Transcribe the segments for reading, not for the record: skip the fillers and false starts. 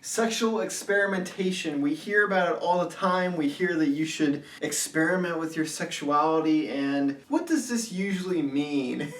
Sexual experimentation. We hear about it all the time. We hear that you should experiment with your sexuality, and what does this usually mean?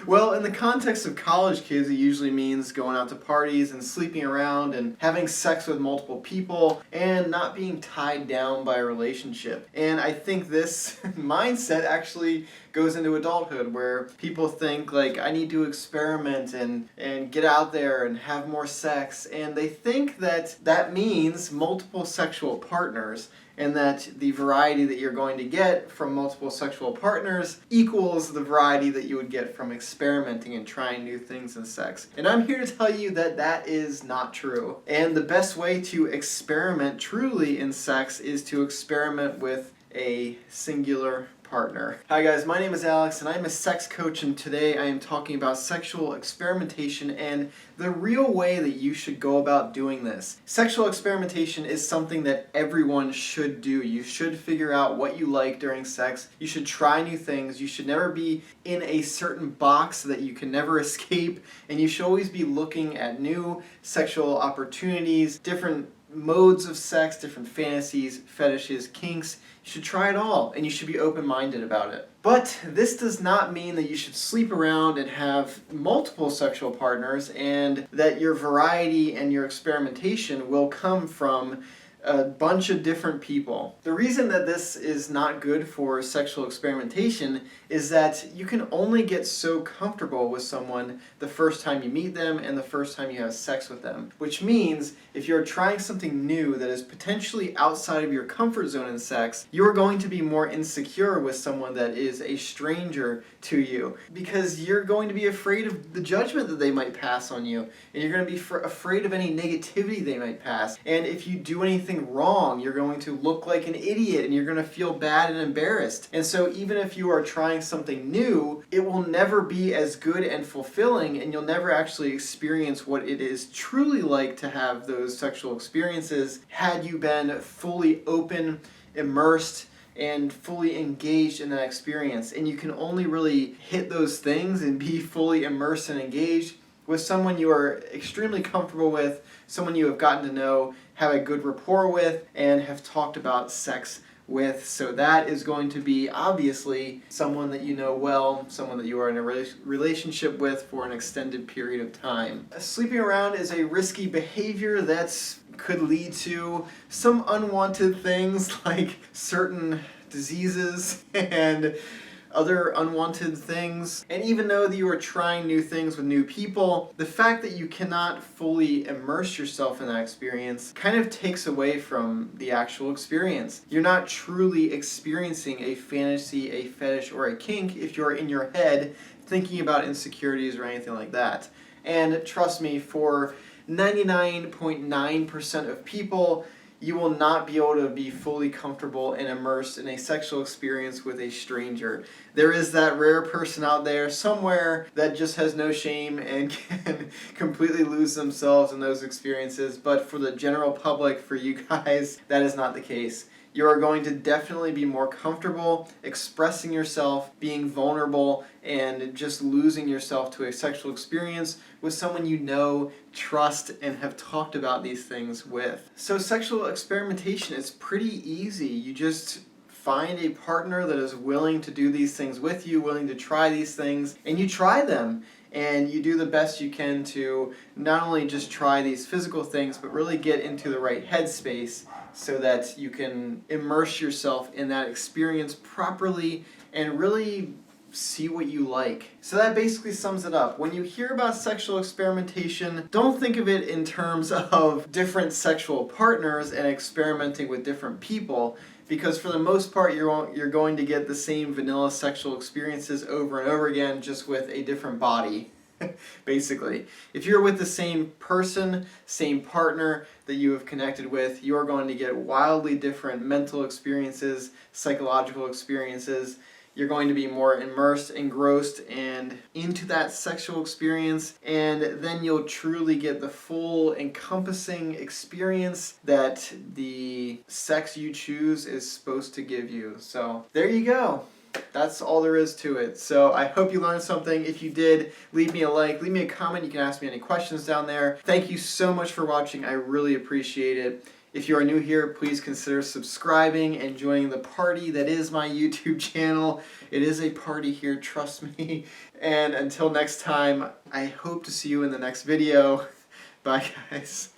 Well, in the context of college kids, it usually means going out to parties and sleeping around and having sex with multiple people and not being tied down by a relationship. And I think this mindset actually goes into adulthood, where people think like, I need to experiment and get out there and have more sex, and they think that that means multiple sexual partners, and that the variety that you're going to get from multiple sexual partners equals the variety that you would get from experimenting and trying new things in sex. And I'm here to tell you that that is not true. And the best way to experiment truly in sex is to experiment with a singular partner. Hi guys, my name is Alex and I'm a sex coach, and today I am talking about sexual experimentation and the real way that you should go about doing this. Sexual experimentation is something that everyone should do. You should figure out what you like during sex. You should try new things. You should never be in a certain box that you can never escape, and you should always be looking at new sexual opportunities, different modes of sex, different fantasies, fetishes, kinks. You should try it all, and you should be open-minded about it. But this does not mean that you should sleep around and have multiple sexual partners, and that your variety and your experimentation will come from a bunch of different people. The reason that this is not good for sexual experimentation is that you can only get so comfortable with someone the first time you meet them and the first time you have sex with them. Which means if you're trying something new that is potentially outside of your comfort zone in sex, you're going to be more insecure with someone that is a stranger to you, because you're going to be afraid of the judgment that they might pass on you, and you're going to be afraid of any negativity they might pass. And if you do anything wrong, you're going to look like an idiot and you're going to feel bad and embarrassed. And so even if you are trying something new, it will never be as good and fulfilling, and you'll never actually experience what it is truly like to have those sexual experiences had you been fully open, immersed, and fully engaged in that experience. And you can only really hit those things and be fully immersed and engaged with someone you are extremely comfortable with, someone you have gotten to know, have a good rapport with, and have talked about sex with. So that is going to be obviously someone that you know well, someone that you are in a relationship with for an extended period of time. Sleeping around is a risky behavior that could lead to some unwanted things like certain diseases and other unwanted things. And even though that you are trying new things with new people, the fact that you cannot fully immerse yourself in that experience kind of takes away from the actual experience. You're not truly experiencing a fantasy, a fetish, or a kink if you're in your head thinking about insecurities or anything like that. And trust me, for 99.9% of people, you will not be able to be fully comfortable and immersed in a sexual experience with a stranger. There is that rare person out there somewhere that just has no shame and can completely lose themselves in those experiences, but for the general public, for you guys, that is not the case. You are going to definitely be more comfortable expressing yourself, being vulnerable, and just losing yourself to a sexual experience with someone you know, trust, and have talked about these things with. So sexual experimentation is pretty easy. You just find a partner that is willing to do these things with you, willing to try these things, and you try them. And you do the best you can to not only just try these physical things, but really get into the right headspace so that you can immerse yourself in that experience properly and really see what you like. So that basically sums it up. When you hear about sexual experimentation, don't think of it in terms of different sexual partners and experimenting with different people, because for the most part you're going to get the same vanilla sexual experiences over and over again, just with a different body. Basically, if you're with the same person, same partner that you have connected with, you're going to get wildly different mental experiences, psychological experiences. You're going to be more immersed, engrossed, and into that sexual experience, and then you'll truly get the full encompassing experience that the sex you choose is supposed to give you. So there you go. That's all there is to it. So I hope you learned something. If you did, leave me a like, leave me a comment. You can ask me any questions down there. Thank you so much for watching. I really appreciate it. If you are new here, please consider subscribing and joining the party that is my YouTube channel. It is a party here, trust me. And until next time, I hope to see you in the next video. Bye, guys.